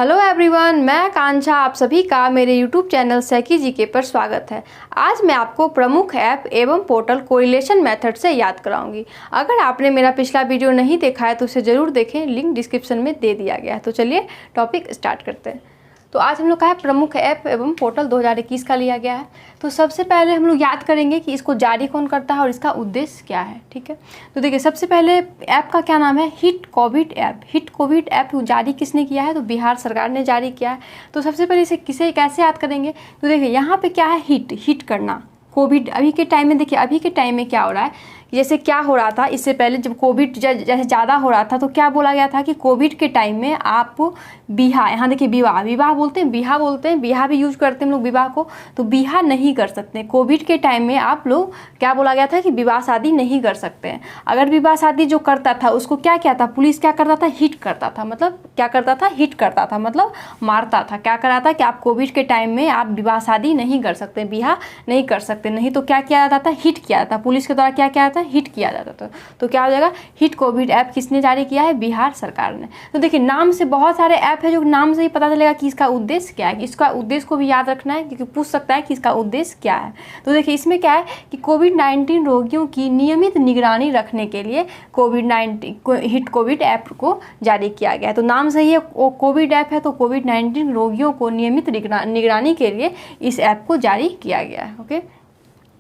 Hello everyone, मैं आकांक्षा आप सभी का मेरे यूट्यूब चैनल सैकी जीके पर स्वागत है। आज मैं आपको प्रमुख ऐप एवं पोर्टल कोरिलेशन मेथड से याद कराऊंगी। अगर आपने मेरा पिछला वीडियो नहीं देखा है तो उसे ज़रूर देखें, लिंक डिस्क्रिप्शन में दे दिया गया है। तो चलिए टॉपिक स्टार्ट करते हैं। तो आज हम लोग का है प्रमुख ऐप एवं पोर्टल 2021 का लिया गया है। तो सबसे पहले हम लोग याद करेंगे कि इसको जारी कौन करता है और इसका उद्देश्य क्या है। ठीक है, तो देखिए सबसे पहले ऐप का क्या नाम है, hit Covid app. Hit Covid app जारी किसने किया है, तो बिहार सरकार ने जारी किया है। तो सबसे पहले इसे किसे कैसे याद करेंगे, तो देखिए यहाँ पे क्या है, हिट करना। कोविड अभी के टाइम में, देखिए अभी के टाइम में क्या हो रहा है, जैसे क्या हो रहा था इससे पहले जब कोविड जैसे ज़्यादा हो रहा था तो क्या बोला गया था कि कोविड के टाइम में आप बिहा, यहाँ देखिए विवाह बोलते हैं, बिहा भी यूज करते हैं हम लोग विवाह को, तो बिहा नहीं कर सकते। कोविड के टाइम में आप लोग क्या बोला गया था कि विवाह शादी नहीं कर सकते हैं। अगर विवाह शादी जो करता था उसको क्या किया था, पुलिस क्या करता था, हिट करता था। मतलब क्या करता था, हिट करता था, मतलब मारता था। क्या करा था कि आप कोविड के टाइम में आप विवाह शादी नहीं कर सकते, बिहा नहीं कर सकते, नहीं तो क्या किया जाता था, हिट किया जाता। पुलिस के द्वारा क्या किया जाता, हिट किया जाता था। तो क्या हो जाएगा, हिट कोविड ऐप किसने जारी किया है, बिहार सरकार ने। तो देखिए नाम से बहुत सारे ऐप है जो नाम से ही पता चलेगा कि इसका उद्देश्य क्या है। इसका उद्देश्य को भी याद रखना है क्योंकि पूछ सकता है कि इसका उद्देश्य क्या है। तो देखिए इसमें क्या है कि कोविड-19 रोगियों की नियमित निगरानी रखने के लिए कोविड-19 हिट कोविड ऐप को जारी किया गया है। तो नाम से ही कोविड ऐप है, तो कोविड-19 रोगियों को नियमित निगरानी के लिए इस ऐप को जारी किया गया है। ओके,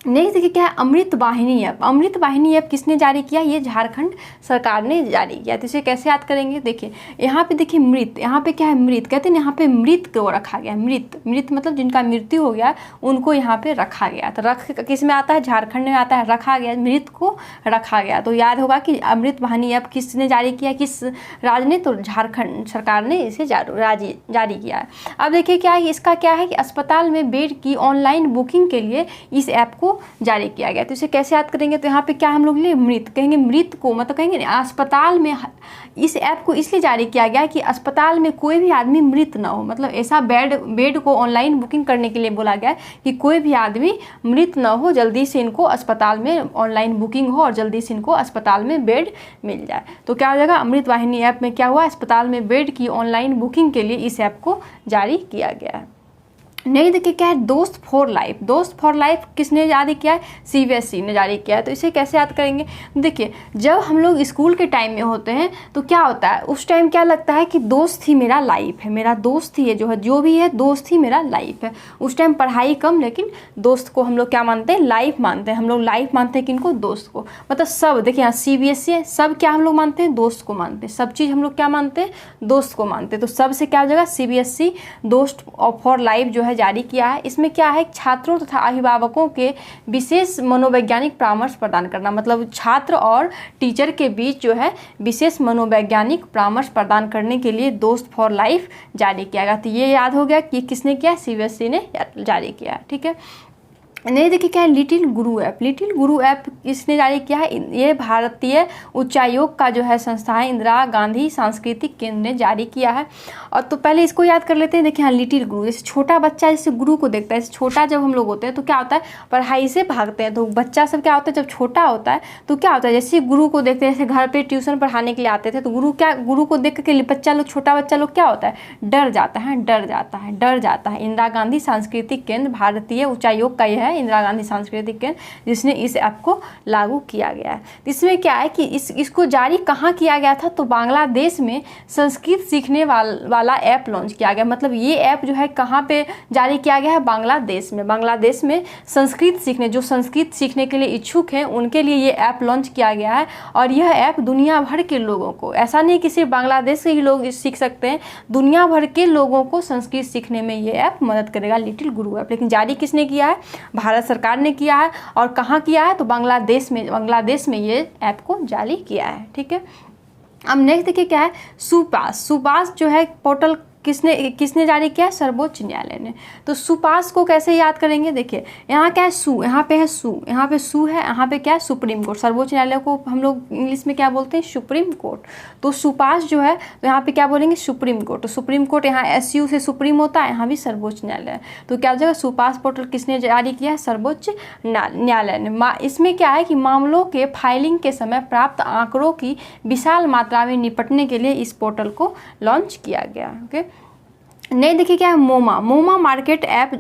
नेक्स्ट देखिए क्या है, अमृत वाहिनी ऐप। अमृत वाहिनी ऐप किसने जारी किया, ये झारखंड सरकार ने जारी किया। तो इसे कैसे याद करेंगे, देखिए यहाँ पे देखिए मृत, यहाँ पे क्या है, मृत कहते हैं, यहाँ पे मृत को रखा गया। मृत मतलब जिनका मृत्यु हो गया उनको यहाँ पे रखा गया। तो रख किस में आता है, झारखंड में आता है, रखा गया, मृत को रखा गया। तो याद होगा कि अमृत वाहिनी ऐप किसने जारी किया, किस राज्य ने, तो झारखंड सरकार ने इसे जारी किया है। अब देखिए क्या है, इसका क्या है कि अस्पताल में बेड की ऑनलाइन बुकिंग के लिए इस ऐप को जारी किया गया। तो इसे कैसे याद करेंगे, तो यहाँ पे क्या हम लोग लिए, मृत कहेंगे, मृत को मतलब कहेंगे अस्पताल में। इस ऐप को इसलिए जारी किया गया कि अस्पताल में कोई भी आदमी मृत ना हो, मतलब ऐसा बेड को ऑनलाइन बुकिंग करने के लिए बोला गया कि कोई भी आदमी मृत ना हो, जल्दी से इनको अस्पताल में ऑनलाइन बुकिंग हो और जल्दी से इनको अस्पताल में बेड मिल जाए। तो क्या हो जाएगा, अमृत वाहिनी ऐप में क्या हुआ, अस्पताल में बेड की ऑनलाइन बुकिंग के लिए इस ऐप को जारी किया गया है। नहीं देखिए क्या है, दोस्त फॉर लाइफ। दोस्त फॉर लाइफ किसने जारी किया है, सीबीएसई ने जारी किया है। तो इसे कैसे याद करेंगे, देखिए जब हम लोग स्कूल के टाइम में होते हैं तो क्या होता है, उस टाइम क्या लगता है कि दोस्त ही मेरा लाइफ है, मेरा दोस्त ही है, जो भी है दोस्त ही मेरा लाइफ है। उस टाइम पढ़ाई कम, लेकिन दोस्त को हम लोग क्या मानते हैं, लाइफ मानते हैं। हम लोग लाइफ मानते हैं किनको, दोस्त को। मतलब सब, देखिए यहाँ सीबीएसई है, सब क्या हम लोग मानते हैं, दोस्त को मानते हैं। सब चीज़ हम लोग क्या मानते हैं, दोस्त को मानते हैं। तो सबसे क्या हो जाएगा, सीबीएसई दोस्त फॉर लाइफ जो है जारी किया है। इसमें क्या है, छात्रों तथा अभिभावकों के विशेष मनोवैज्ञानिक परामर्श प्रदान करना, मतलब छात्र और टीचर के बीच जो है विशेष मनोवैज्ञानिक परामर्श प्रदान करने के लिए दोस्त फॉर लाइफ जारी किया गया। तो ये याद हो गया कि किसने किया, सीबीएसई ने जारी किया। ठीक है, नहीं देखिए क्या है, लिटिल गुरु ऐप। लिटिल गुरु ऐप किसने जारी किया है, ये भारतीय उच्चायोग का जो है संस्था है, इंदिरा गांधी सांस्कृतिक केंद्र ने जारी किया है। और तो पहले इसको याद कर लेते हैं। देखिए हाँ, लिटिल गुरु, जैसे छोटा बच्चा जैसे गुरु को देखता है, जैसे छोटा जब हम लोग होते हैं तो क्या होता है, पढ़ाई से भागते हैं। तो बच्चा सब क्या होता है, जब छोटा होता है तो क्या होता है, जैसे गुरु को देखते हैं, जैसे घर पर ट्यूशन पढ़ाने के लिए आते थे तो गुरु को देख के बच्चा लोग, छोटा बच्चा लोग क्या होता है, डर जाता है। इंदिरा गांधी सांस्कृतिक केंद्र, भारतीय उच्चायोग का यह है इंदिरा गांधी सांस्कृतिक केंद्र, जिसने इस ऐप को लागू किया गया है। इसमें क्या है कि इसको जारी कहाँ किया गया था, तो बांग्लादेश में संस्कृत सीखने वाला ऐप लॉन्च किया गया। मतलब ये ऐप जो है कहाँ पे जारी किया गया है, बांग्लादेश में। बांग्लादेश में जो संस्कृत सीखने के लिए इच्छुक हैं उनके लिए ये ऐप लॉन्च किया गया है। और यह ऐप दुनिया भर के लोगों को, ऐसा नहीं कि सिर्फ बांग्लादेश से ही लोग सीख सकते हैं, दुनिया भर के लोगों को संस्कृत सीखने में ये ऐप मदद करेगा, लिटिल गुरु ऐप। लेकिन जारी किसने किया है, भारत सरकार ने किया है। और कहाँ किया है, तो बांग्लादेश में ये ऐप को जारी किया है। ठीक है, अब नेक्स्ट देखिए क्या है, सुपास जो है पोर्टल किसने जारी किया है, सर्वोच्च न्यायालय ने। तो सुपास को कैसे याद करेंगे, देखिए यहाँ क्या है, यहाँ पे है, यहाँ पे क्या है, सुप्रीम कोर्ट। सर्वोच्च न्यायालय को हम लोग इंग्लिश में क्या बोलते हैं, सुप्रीम कोर्ट। तो सुपास जो है तो यहाँ पे क्या बोलेंगे, सुप्रीम कोर्ट। तो सुप्रीम कोर्ट यहाँ SU से सुप्रीम होता है, यहाँ भी सर्वोच्च न्यायालय। तो क्या हो जाएगा, सुपास पोर्टल किसने जारी किया है, सर्वोच्च न्यायालय ने। इसमें क्या है कि मामलों के फाइलिंग के समय प्राप्त आंकड़ों की विशाल मात्रा में निपटने के लिए इस पोर्टल को लॉन्च किया गया। ओके, नहीं, देखिए क्या है, मोमा मोमा मार्केट ऐप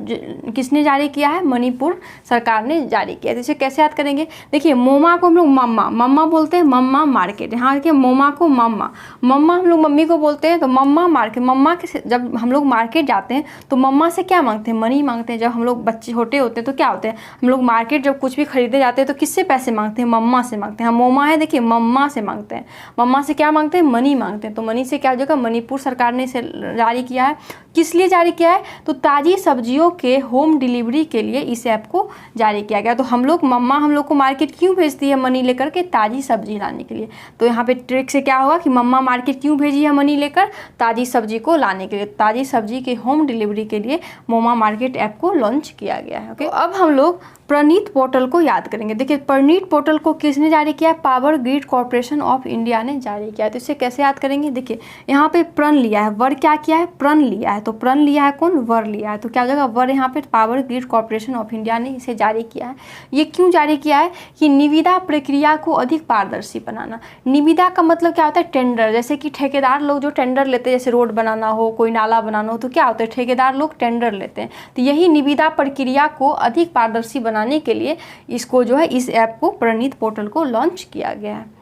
किसने जारी किया है? मणिपुर सरकार ने जारी किया है। तो इसे कैसे याद करेंगे? देखिए मोमा को हम लोग मम्मा मम्मा बोलते हैं, मम्मा मार्केट। यहाँ देखिए मोमा को मम्मा मम्मा हम लोग मम्मी को बोलते हैं, तो मम्मा मार्केट। मम्मा के जब हम लोग मार्केट जाते हैं तो मम्मा से क्या मांगते हैं? मनी मांगते हैं। जब हम लोग बच्चे छोटे होते हैं तो क्या होते हैं, हम लोग मार्केट जब कुछ भी खरीदे जाते हैं तो किससे पैसे मांगते हैं? मम्मा से मांगते हैं। मोमा है, देखिए मम्मा से मांगते हैं। मम्मा से क्या मांगते हैं? मनी मांगते हैं। तो मनी से क्या हो जाएगा? मणिपुर सरकार ने इसे जारी किया है। किस लिए जारी किया है? तो ताज़ी सब्जियों के होम डिलीवरी के लिए इस ऐप को जारी किया गया। तो हम लोग मम्मा हम लोग को मार्केट क्यों भेजती है मनी लेकर के? ताज़ी सब्जी लाने के लिए। तो यहाँ पे ट्रिक से क्या होगा कि मम्मा मार्केट क्यों भेजी है मनी लेकर? ताज़ी सब्जी को लाने के लिए। ताज़ी सब्जी के होम डिलीवरी के लिए मोमा मार्केट ऐप को लॉन्च किया गया है। ओके, तो अब हम लोग प्रणीत पोर्टल को याद करेंगे। देखिए प्रणीत पोर्टल को किसने जारी किया है? Power grid corporation of India ने जारी किया है। तो इसे कैसे याद करेंगे? देखिए यहाँ पे प्रण लिया है, वर क्या किया है? प्रण लिया है। तो प्रण लिया है कौन? वर लिया है। तो क्या हो जाएगा? वर। यहाँ पे power grid corporation of India ने इसे जारी किया है। ये क्यों जारी किया है? कि निविदा प्रक्रिया को अधिक पारदर्शी बनाना। निविदा का मतलब क्या होता है? टेंडर। जैसे कि ठेकेदार लोग जो टेंडर लेते हैं, जैसे रोड बनाना हो, कोई नाला बनाना हो, तो क्या होता है? ठेकेदार लोग टेंडर लेते हैं। तो यही निविदा प्रक्रिया को अधिक पारदर्शी बनाने के लिए इसको जो है, इस ऐप को प्रणीत पोर्टल को लॉन्च किया गया है।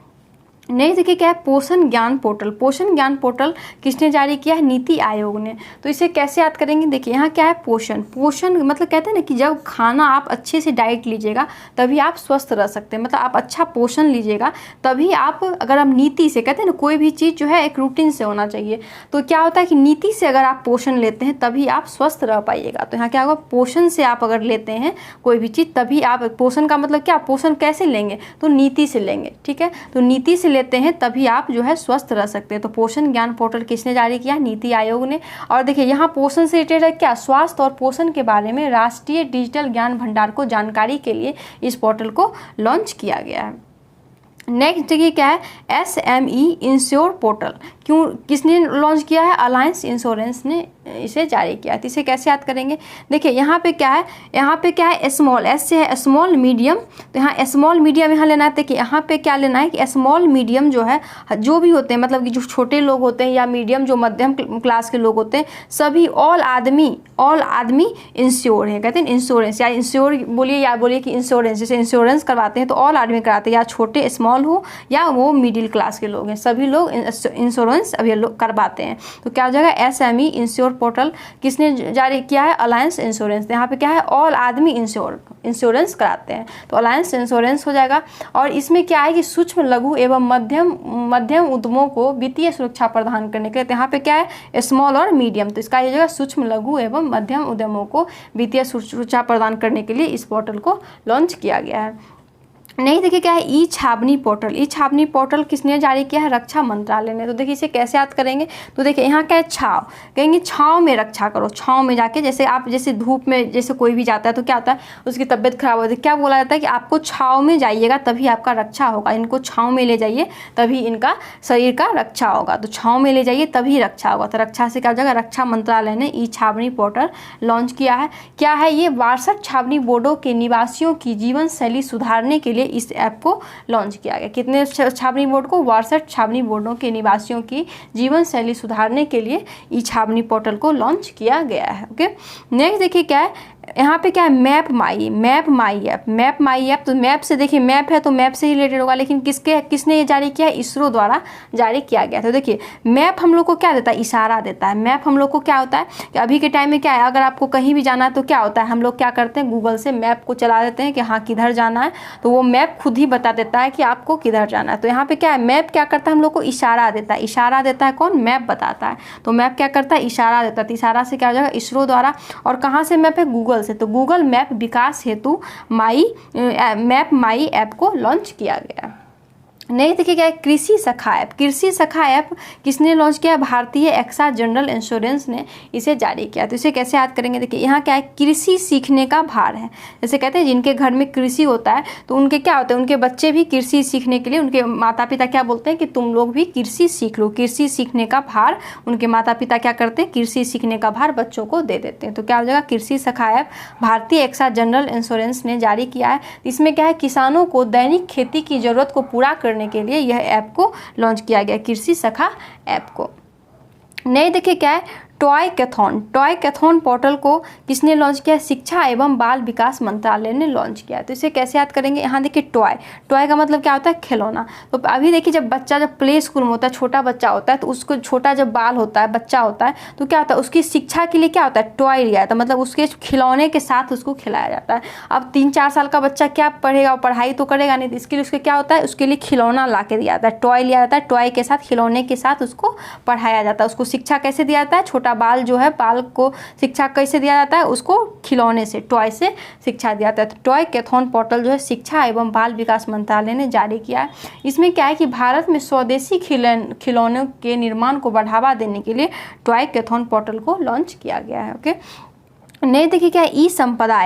नहीं, देखिए क्या है? पोषण ज्ञान पोर्टल। पोषण ज्ञान पोर्टल किसने जारी किया है? नीति आयोग ने। तो इसे कैसे याद करेंगे? देखिए यहाँ क्या है? पोषण। पोषण मतलब कहते हैं ना कि जब खाना आप अच्छे से डाइट लीजिएगा तभी आप स्वस्थ रह सकते हैं। मतलब आप अच्छा पोषण लीजिएगा तभी आप, अगर आप नीति से, कहते हैं ना कोई भी चीज़ जो है एक रूटीन से होना चाहिए। तो क्या होता है कि नीति से अगर आप पोषण लेते हैं तभी आप स्वस्थ रह पाइएगा। तो यहाँ क्या होगा? पोषण से आप अगर लेते हैं कोई भी चीज़ तभी आप, पोषण का मतलब क्या? पोषण कैसे लेंगे? तो नीति से लेंगे। ठीक है, तो नीति से लेते हैं तभी आप जो है स्वस्थ रह सकते हैं। तो पोषण ज्ञान पोर्टल किसने जारी किया? नीति आयोग ने। और देखिए यहाँ पोषण से रिलेटेड है क्या? स्वास्थ्य और पोषण के बारे में राष्ट्रीय डिजिटल ज्ञान भंडार को जानकारी के लिए इस पोर्टल को लॉन्च किया गया है। नेक्स्ट देखिए क्या है? SME ensure portal. क्यों, किसने लॉन्च किया है? अलायंस इंश्योरेंस ने इसे जारी किया है। तो इसे कैसे याद करेंगे? देखिए यहाँ पे क्या है? यहाँ पे क्या है? स्मॉल, एस से है स्मॉल मीडियम। तो यहाँ स्मॉल मीडियम यहाँ लेना है। देखिए यहाँ पे क्या लेना है कि स्मॉल मीडियम जो है, जो भी होते हैं, मतलब कि जो छोटे लोग होते हैं या मीडियम जो मध्यम क्लास के लोग होते हैं, सभी ऑल आदमी इंश्योर है। कहते हैं इंश्योरेंस, या इंश्योर बोलिए या बोलिए कि इंश्योरेंस, जैसे इंश्योरेंस करवाते हैं तो ऑल आदमी कराते हैं, या छोटे स्मॉल हो या वो मिडिल क्लास के लोग हैं, सभी लोग इंश्योरेंस अभी लोग करवाते हैं। तो क्या हो जाएगा? SME इंश्योर पोर्टल किसने जारी किया है? Alliance insurance. यहाँ पे क्या है? ऑल आदमी इंश्योरेंस कराते हैं, तो अलायंस इंश्योरेंस हो जाएगा। और इसमें क्या है कि सूक्ष्म लघु एवं मध्यम उद्यमों को वित्तीय सुरक्षा प्रदान करने के लिए, तो यहाँ पे क्या है? स्मॉल और मीडियम। तो इसका ये जगह सूक्ष्म लघु एवं मध्यम उद्यमों को वित्तीय सुरक्षा प्रदान करने के लिए इस पोर्टल को लॉन्च किया गया है। नहीं, देखिए क्या है? ई छावनी पोर्टल। ई छावनी पोर्टल किसने जारी किया है? रक्षा मंत्रालय ने। तो देखिए इसे कैसे याद करेंगे? तो देखिए यहाँ क्या है? छाव। कहेंगे छाव में रक्षा करो। छाव में जाके, जैसे आप जैसे धूप में जैसे कोई भी जाता है तो क्या होता है? उसकी तबीयत खराब होती है, क्या बोला जाता है कि आपको छाव में जाइएगा तभी आपका रक्षा होगा। इनको छाव में ले जाइए तभी इनका शरीर का रक्षा होगा। तो छाव में ले जाइए तभी रक्षा होगा। तो रक्षा से क्या हो जाएगा? रक्षा मंत्रालय ने ई छावनी पोर्टल लॉन्च किया है। क्या है ये? 62 छावनी बोर्डों के निवासियों की जीवन शैली सुधारने के लिए इस ऐप को लॉन्च किया गया। कितने छावनी बोर्ड को? 62 छावनी बोर्डों के निवासियों की जीवन शैली सुधारने के लिए ई छावनी पोर्टल को लॉन्च किया गया है। ओके, नेक्स्ट देखिए क्या है? यहाँ पे क्या है? Map my app. तो मैप से देखिए, मैप है तो मैप से ही रिलेटेड होगा, लेकिन किसने ये जारी किया है? इसरो द्वारा जारी किया गया। तो देखिए मैप हम लोग को क्या देता है? इशारा देता है। मैप हम लोग को क्या होता है कि अभी के टाइम में क्या है, अगर आपको कहीं भी जाना है तो क्या होता है, हम लोग क्या करते हैं? गूगल से मैप को चला देते हैं कि हाँ किधर जाना है, तो वो मैप खुद ही बता देता है कि आपको किधर जाना है। तो यहाँ पे क्या है? मैप क्या करता है? हम लोग को इशारा देता है। इशारा देता है कौन? मैप बताता है। तो मैप क्या करता है? इशारा देता है। तो इशारा से क्या हो जाएगा? इसरो द्वारा। और कहाँ से मैप है? गूगल से। तो गूगल मैप विकास हेतु मैप माई ऐप को लॉन्च किया गया। नहीं, देखिए क्या है? कृषि सखा ऐप। कृषि सखा ऐप किसने लॉन्च किया? भारतीय एक्सा जनरल इंश्योरेंस ने इसे जारी किया। तो इसे कैसे याद करेंगे? देखिए यहाँ क्या है? कृषि सीखने का भार है। जैसे कहते हैं जिनके घर में कृषि होता है तो उनके क्या होता है? उनके बच्चे भी कृषि सीखने के लिए, उनके माता पिता क्या बोलते हैं कि तुम लोग भी कृषि सीख लो। कृषि सीखने का भार उनके माता पिता क्या करते हैं? कृषि सीखने का भार बच्चों को दे देते हैं। तो क्या हो जाएगा? कृषि सखा ऐप भारतीय एक्सा जनरल इंश्योरेंस ने जारी किया है। इसमें क्या है? किसानों को दैनिक खेती की जरूरत को पूरा करने के लिए यह ऐप को लॉन्च किया गया, कृषि सखा ऐप को। नहीं, देखिए क्या है? टॉय कैथॉन पोर्टल को किसने लॉन्च किया? शिक्षा एवं बाल विकास मंत्रालय ने लॉन्च किया। तो इसे कैसे याद करेंगे? यहाँ देखिए टॉय का मतलब क्या होता है? खिलौना। तो अभी देखिए जब बच्चा जब प्ले स्कूल में होता है, छोटा बच्चा होता है, तो उसको छोटा जब बाल होता है, बच्चा होता है, तो क्या होता है उसकी शिक्षा के लिए क्या होता है? टॉय लिया जाता है, मतलब उसके खिलौने के साथ उसको खिलाया जाता है। अब 3-4 साल का बच्चा क्या पढ़ेगा? पढ़ाई तो करेगा नहीं, तो इसके लिए उसके क्या होता है? उसके लिए खिलौना ला के दिया जाता है, टॉय लिया जाता है, टॉय के साथ खिलौने के साथ उसको पढ़ाया जाता है। उसको शिक्षा कैसे दिया जाता है? छोटा बाल जो है, बाल को शिक्षा कैसे दिया जाता है? उसको खिलौने से, टॉय से शिक्षा दिया जाता है। तो टॉय कैथॉन पोर्टल जो है शिक्षा एवं बाल विकास मंत्रालय ने जारी किया है। इसमें क्या है कि भारत में स्वदेशी खिलौनों के निर्माण को बढ़ावा देने के लिए टॉय कैथॉन पोर्टल को लॉन्च किया गया है। ओके, नहीं देखिए क्या ई संपदा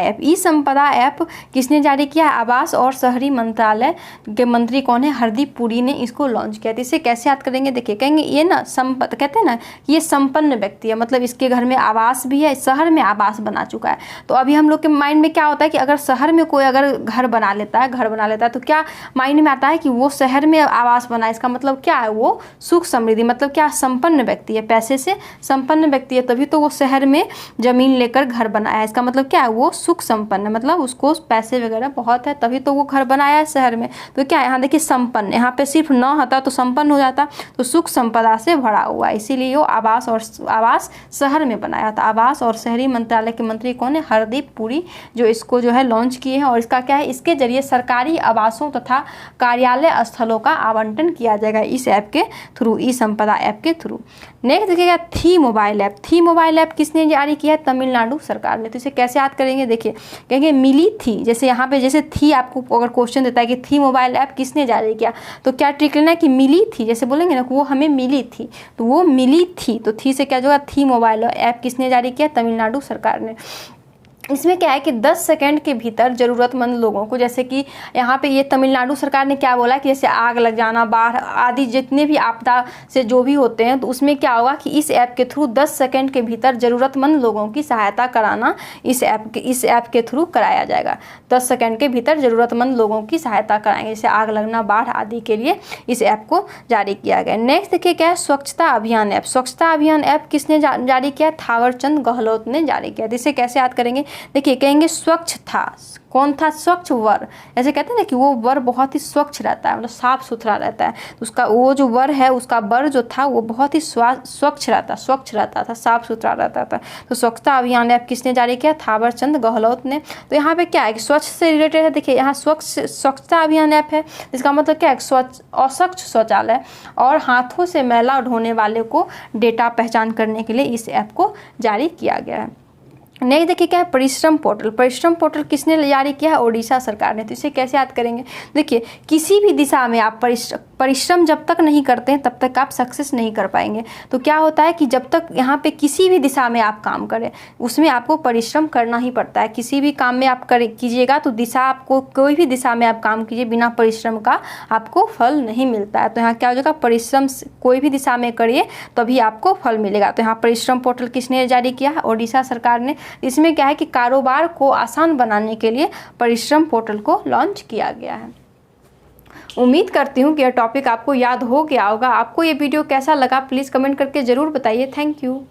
ऐप किसने जारी किया? आवास और शहरी मंत्रालय के मंत्री कौन है? हरदीप पुरी ने इसको लॉन्च किया। तो इसे कैसे याद करेंगे? देखिए कहेंगे ये ना कहते हैं ना ये संपन्न व्यक्ति है, मतलब इसके घर में आवास भी है, शहर में आवास बना चुका है। तो अभी हम लोग के माइंड में क्या होता है कि अगर शहर में कोई अगर घर बना लेता है तो क्या माइंड में आता है कि वो शहर में आवास बना, इसका मतलब क्या है? वो सुख समृद्धि, मतलब क्या संपन्न व्यक्ति है, पैसे से संपन्न व्यक्ति है, तभी तो वो शहर में जमीन लेकर घर बनाया है। इसका मतलब क्या है? वो सुख संपन्न, मतलब उसको पैसे वगैरह बहुत है, तभी तो वो घर बनाया है शहर में। तो क्या है यहाँ देखिए संपन्न, यहाँ पे सिर्फ न होता तो संपन्न हो जाता, तो सुख संपदा से भरा हुआ है, इसीलिए वो आवास शहर में बनाया था। आवास और शहरी मंत्रालय के मंत्री कौन है? हरदीप पुरी, जो इसको जो है लॉन्च किए हैं। और इसका क्या है? इसके जरिए सरकारी आवासों तथा कार्यालय स्थलों का आवंटन किया जाएगा इस ऐप के थ्रू, ई संपदा ऐप के थ्रू। नेक्स्ट देखिएगा थी मोबाइल ऐप किसने जारी किया है? तमिलनाडु सरकार ने। तो इसे कैसे याद करेंगे? देखिए कहेंगे मिली थी, जैसे यहाँ पे जैसे थी आपको अगर क्वेश्चन देता है कि थी मोबाइल ऐप किसने जारी किया, तो क्या ट्रिक लेना है कि मिली थी, जैसे बोलेंगे ना वो हमें मिली थी, तो वो मिली थी, तो थी से क्या जो है थी मोबाइल ऐप किसने जारी किया? तमिलनाडु सरकार ने। इसमें क्या है कि 10 सेकंड के भीतर ज़रूरतमंद लोगों को, जैसे कि यहाँ पे ये तमिलनाडु सरकार ने क्या बोला कि जैसे आग लग जाना, बाढ़ आदि जितने भी आपदा से जो भी होते हैं, तो उसमें क्या होगा कि इस ऐप के थ्रू 10 सेकंड के भीतर ज़रूरतमंद लोगों की सहायता कराना इस ऐप के थ्रू कराया जाएगा। 10 सेकंड के भीतर ज़रूरतमंद लोगों की सहायता कराएंगे, जैसे आग लगना, बाढ़ आदि के लिए इस ऐप को जारी किया गया। नेक्स्ट देखिए क्या है? स्वच्छता अभियान ऐप किसने जारी किया? थावरचंद गहलोत ने जारी किया। इसे कैसे याद करेंगे? देखिए कहेंगे स्वच्छ था, कौन था? स्वच्छ वर, ऐसे कहते हैं ना कि वो वर बहुत ही स्वच्छ रहता है, मतलब साफ सुथरा रहता है, तो उसका वो जो वर है, उसका वर जो था वो बहुत ही स्वच्छ रहता था, साफ सुथरा रहता था। तो स्वच्छता अभियान ऐप किसने जारी किया? थावरचंद गहलोत ने। तो यहाँ पे क्या है कि स्वच्छ से रिलेटेड है। देखिए यहाँ स्वच्छता अभियान ऐप है, इसका मतलब क्या है? अस्वच्छ शौचालय और हाथों से मैला ढोने वाले को डेटा पहचान करने के लिए इस ऐप को जारी किया गया है। नेक्स्ट देखिए क्या है? परिश्रम पोर्टल किसने जारी किया है? ओडिशा सरकार ने। तो इसे कैसे याद करेंगे? देखिए किसी भी दिशा में आप परिश्रम जब तक नहीं करते हैं तब तक आप सक्सेस नहीं कर पाएंगे। तो क्या होता है कि जब तक यहाँ पे किसी भी दिशा में आप काम करें उसमें आपको परिश्रम करना ही पड़ता है। किसी भी काम में आप कीजिएगा तो दिशा आपको, कोई भी दिशा में आप काम कीजिए बिना परिश्रम का आपको फल नहीं मिलता है। तो यहाँ क्या हो जाएगा? परिश्रम कोई भी दिशा में करिए तभी आपको फल मिलेगा। तो यहाँ परिश्रम पोर्टल किसने जारी किया है? ओडिशा सरकार ने। इसमें क्या है कि कारोबार को आसान बनाने के लिए परिश्रम पोर्टल को लॉन्च किया गया है। उम्मीद करती हूँ कि यह टॉपिक आपको याद हो गया होगा। आपको ये वीडियो कैसा लगा प्लीज़ कमेंट करके ज़रूर बताइए। Thank you.